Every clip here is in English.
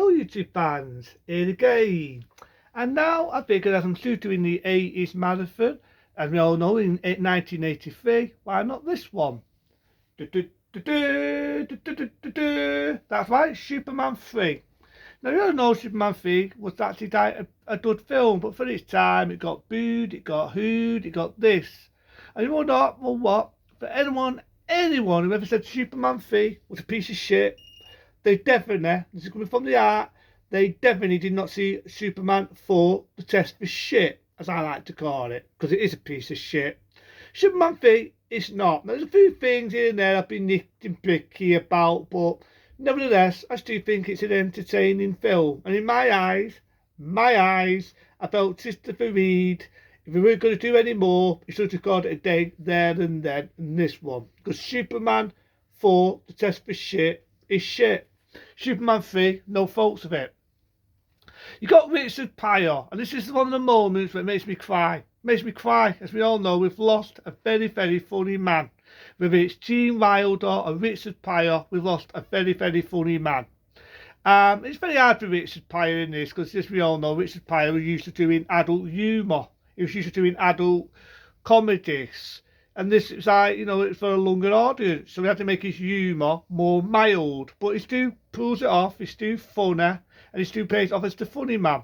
Hello YouTube fans, here again. And now I figured as I'm still doing the 80s marathon, as we all know in 1983, why not this one? That's right, Superman 3. Now you all know Superman 3 was actually a good film, but for its time it got booed, it got hooed, it got this. And you know what? Well what? For anyone who ever said Superman 3 was a piece of shit, they definitely, this is coming from the art, they definitely did not see Superman 4 the test for shit, as I like to call it, because it is a piece of shit. Superman 3 is not. There's a few things here and there I've been nitpicky about, but nevertheless, I still think it's an entertaining film. And in my eyes, I felt Christopher Reeve, if we weren't going to do any more, he should have got it a day there and then in this one. Because Superman 4, the test for shit, is shit. Superman 3, no faults of it. You got Richard Pryor, and this is one of the moments where it makes me cry. It makes me cry, as we all know, we've lost a very, very funny man. Whether it's Gene Wilder or Richard Pryor, we've lost a very, very funny man. It's very hard for Richard Pryor in this, because as we all know, Richard Pryor was used to doing adult humour. He was used to doing adult comedies. And this is like, it's for a younger audience. So we had to make his humour more mild. But he still pulls it off, he's still funny, and he still plays off as the funny man.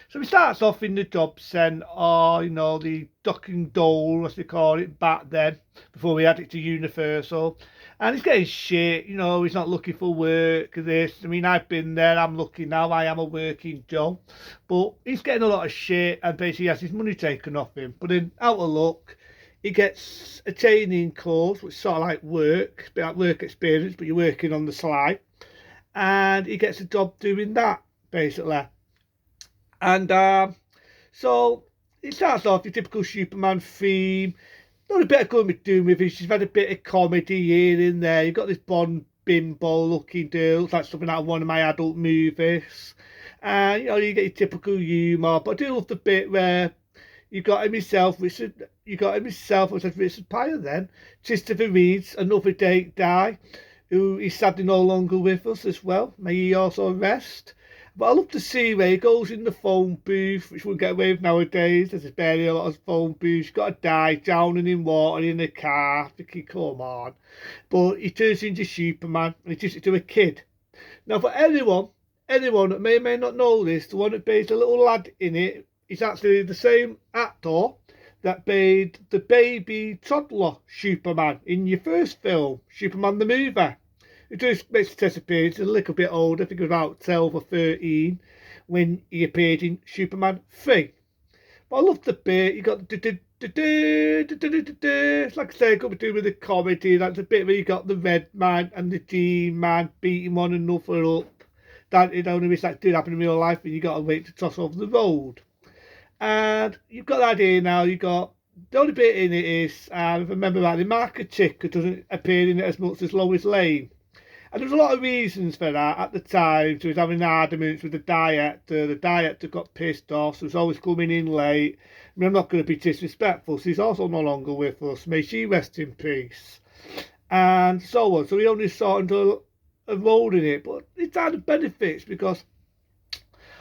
So he starts off in the job centre, the ducking dole, as they call it back then, before we had it to Universal. And he's getting shit, he's not looking for work, this. I mean, I've been there, I'm lucky now, I am a working Joe. But he's getting a lot of shit, and basically has his money taken off him. But then, out of luck, he gets a training course, which is sort of like work, a bit like work experience, but you're working on the sly. And he gets a job doing that, basically. And so it starts off your typical Superman theme. Not a bit of good doing with it. She's had a bit of comedy here and there. You've got this blonde bimbo looking girl. It's like something out of one of my adult movies. And you get your typical humour. But I do love the bit where you got him himself, which was Richard Pryor then. Christopher Reeves, another date die, who is sadly no longer with us as well. May he also rest. But I love to see where he goes in the phone booth, which we'll get away with nowadays. There's barely a lot of phone booths. You've got to die drowning in water in a car. Thinking, come on. But he turns into Superman and he turns into a kid. Now, for anyone that may or may not know this, the one that plays the little lad in it is actually the same actor that played the baby toddler Superman in your first film, Superman the Movie. It just makes the test appearance a little bit older, I think it was about 12 or 13, when he appeared in Superman 3. But I love the bit, you got it's like I say, got to do with the comedy, that's a bit where you got the Red Man and the G-Man beating one another up. That it only wish that did happen in real life, but you got to wait to toss over the road. And you've got that here now, you got, the only bit in it is, if I remember rightly, Mark Chick, who doesn't appear in it as much as Lois Lane. And there was a lot of reasons for that at the time. So he was having arguments with the director. The director got pissed off, so he was always coming in late. I mean, I'm not going to be disrespectful. So he's also no longer with us. May she rest in peace. And so on. So he only saw a role in it. But it's had the benefits because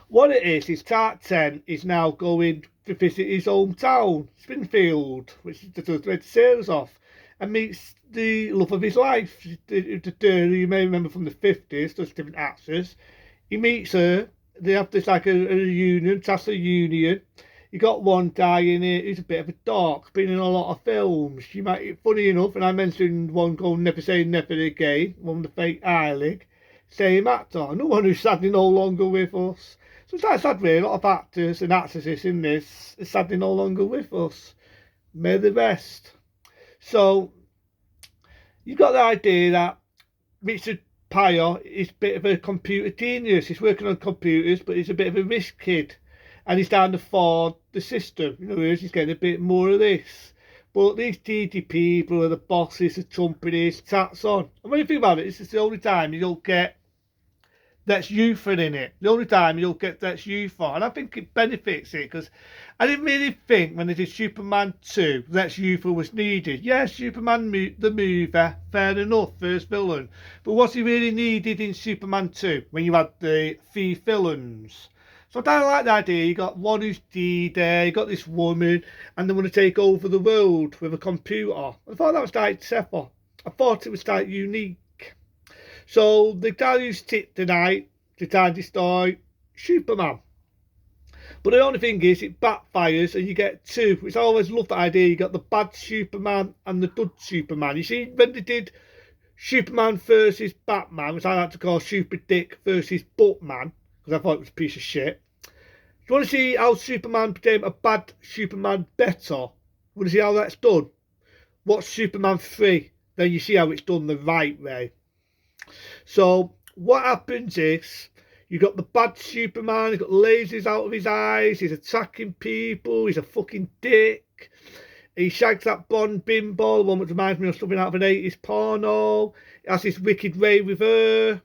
what it is Tartan is now going to visit his hometown, Springfield, which is the Red Sailors off, and meets the love of his life. You may remember from the 50s, there's different actors. He meets her, they have this like a reunion, Tassa Union. You got one guy in it who's a bit of a dork, been in a lot of films. You might, funny enough, and I mentioned one called Never Say Never Again, one with the fake eye leg. Same actor, no one who's sadly no longer with us. So it's like sad really, a lot of actors and actresses in this are sadly no longer with us. May the rest. So you've got the idea that Richard Pryor is a bit of a computer genius. He's working on computers, but he's a bit of a risk kid. And he's down to afford the system. He's getting a bit more of this. But these DD people are the bosses, the companies, tax on. And when you think about it, this is the only time you don't get Lex Luthor in it. The only time you'll get Lex Luthor. And I think it benefits it because I didn't really think when they did Superman 2, Lex Luthor was needed. Yes, Superman the movie, fair enough, first villain. But was he really needed in Superman 2 when you had the 3 villains? So I don't like the idea. You got one who's dead there, you got this woman, and they want to take over the world with a computer. I thought that was quite clever. I thought it was quite unique. So the guy who's tipped tonight to try and destroy Superman. But the only thing is, it backfires and you get two. Which I always love that idea. You got the bad Superman and the good Superman. You see, when they did Superman versus Batman, which I like to call Super Dick versus Buttman, because I thought it was a piece of shit. Do you want to see how Superman became a bad Superman better? Want to see how that's done? Watch Superman 3. Then you see how it's done the right way. So what happens is you got the bad Superman, he's got lasers out of his eyes, he's attacking people, he's a fucking dick. He shags that blonde bimbo, the one that reminds me of something out of an 80s porno. He has this wicked way with her.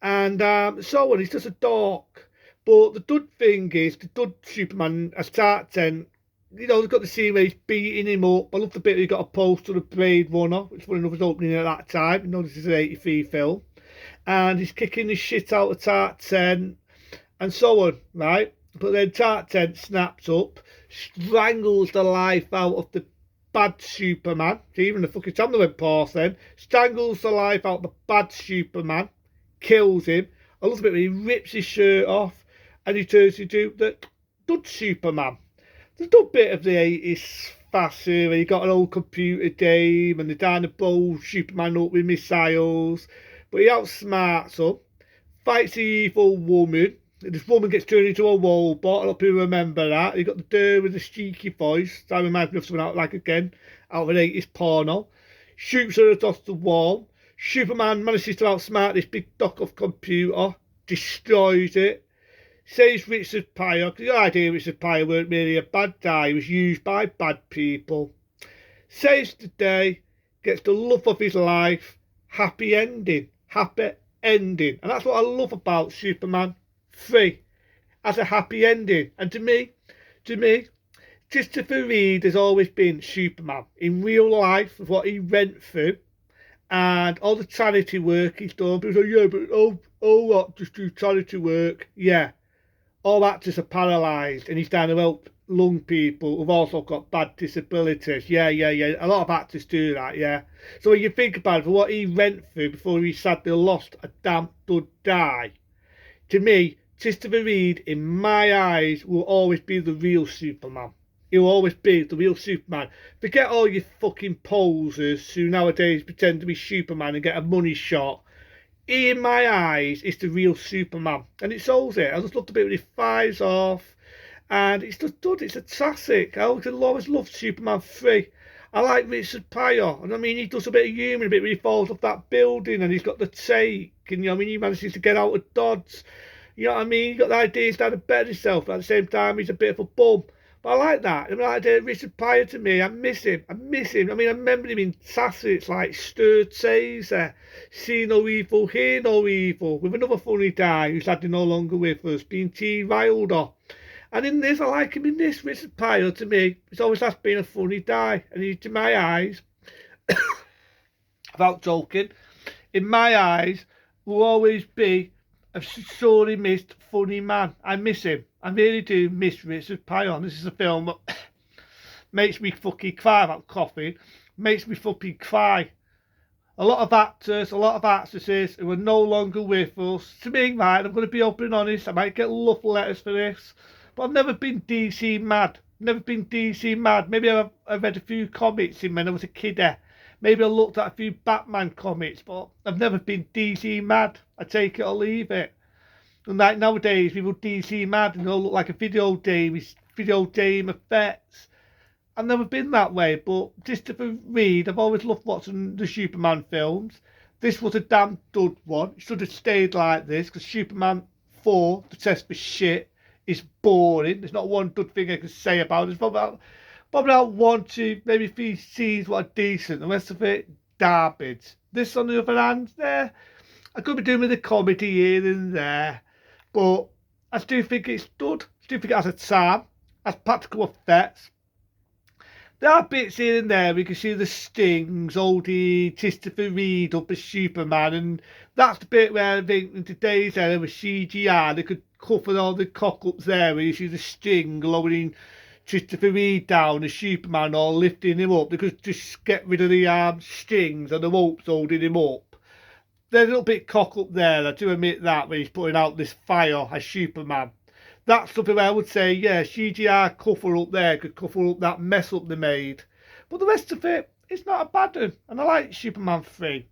And so on, he's just a dork. But the good thing is, the good Superman has started, you know, they've got the scene where he's beating him up. I love the bit where he got a poster of Blade Runner, which one enough was opening at that time. You know, this is an 83 film. And he's kicking the shit out of Tartan and so on, right? But then Tartan snaps up, strangles the life out of the bad Superman. Even the fucking time they went past then. Strangles the life out of the bad Superman, kills him. I love the bit where he rips his shirt off and he turns into the good Superman. There's a bit of the 80s fashion where you got an old computer game and they're trying to blow Superman up with missiles. But he outsmarts her, fights the evil woman. And this woman gets turned into a robot. I don't know if you remember that. You got the girl with the cheeky voice. That reminds me of something out of an 80s porno. Shoots her across the wall. Superman manages to outsmart this big dock of computer. Destroys it. Saves Richard Pryor. Because the idea Richard Pryor weren't really a bad guy. He was used by bad people. Saves the day. Gets the love of his life. Happy ending. Happy ending. And that's what I love about Superman 3. As a happy ending. And to me, Christopher Reeve has always been Superman. In real life, with what he went through. And all the charity work he's done. People say, yeah, but all actors do charity work. Yeah. All actors are paralysed. And he's down to help lung people who've also got bad disabilities. Yeah. A lot of actors do that, yeah. So when you think about it, for what he went through before he sadly lost a damn good guy, to me, Christopher Reeve, in my eyes, will always be the real Superman. He will always be the real Superman. Forget all your fucking posers who nowadays pretend to be Superman and get a money shot. He, in my eyes, is the real Superman. And it shows it. I just love the bit when he fires off. And it's just good. It's a classic. I always loved Superman 3. I like Richard Pryor. And I mean, he does a bit of humour, a bit when he falls off that building and he's got the take. And, you know what I mean, he manages to get out of Dodds. You know what I mean? He got the idea he's trying to better himself. But at the same time, he's a bit of a bum. But I like that. I mean, like Richard Pryor to me, I miss him. I mean, I remember him in classics like Stir Chaser, See No Evil, Hear No Evil, with another funny guy who's sadly no longer with us, being T. Wilder. And in this, I like him in this. Richard Pryor, to me, he's always has been a funny guy. And he, to my eyes, without joking, in my eyes, will always be a sorely missed funny man. I miss him. I really do miss Richard Pryor. This is a film that makes me fucking cry about coffee. Makes me fucking cry. A lot of actors, a lot of actresses who are no longer with us. To me, right, I'm going to be open and honest. I might get love letters for this. But I've never been DC mad. Maybe I've read a few comics in when I was a kid. Maybe I looked at a few Batman comics, but I've never been DC mad. I take it or leave it. And like nowadays, people DC mad and they all look like a video game effects. I've never been that way, but Christopher Reeve, I've always loved watching the Superman films. This was a damn good one. It should have stayed like this, because Superman 4, the test was shit. It's boring. There's not one good thing I can say about it. There's probably about 1, 2, maybe 3 scenes what are decent. The rest of it, garbage. This, on the other hand, there, I could be doing with a comedy here and there, but I do think it's good. I do think it has a charm, has practical effects. There are bits here and there we can see the stings, oldie Christopher Reid up as Superman, and that's the bit where I think in today's era with CGI they could cover all the cock ups there where you see the sting lowering Christopher Reid down as Superman or lifting him up. They could just get rid of the stings and the ropes holding him up. There's a little bit cock up there, I do admit that, when he's putting out this fire as Superman. That's something where I would say, yeah, CGI cover up there could cover up that mess up they made. But the rest of it, it's not a bad one, and I like Superman 3.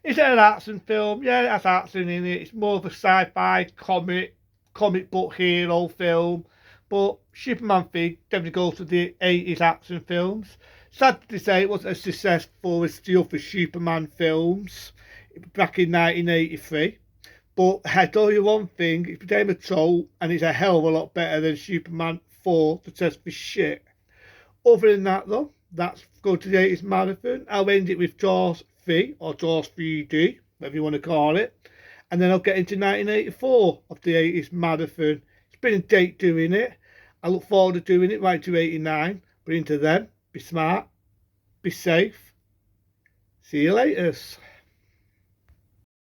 Is it an action film? Yeah, it has action in it. It's more of a sci-fi comic book hero film. But Superman 3 definitely goes to the 80s action films. Sad to say it wasn't as successful as the other Superman films back in 1983. But I tell you one thing, it became a troll and it's a hell of a lot better than Superman 4 for test for shit. Other than that though, that's go to the 80s marathon. I'll end it with Jaws 3 or Jaws 3D, whatever you want to call it. And then I'll get into 1984 of the 80s marathon. It's been a date doing it. I look forward to doing it right to 89. But into them, be smart, be safe. See you later.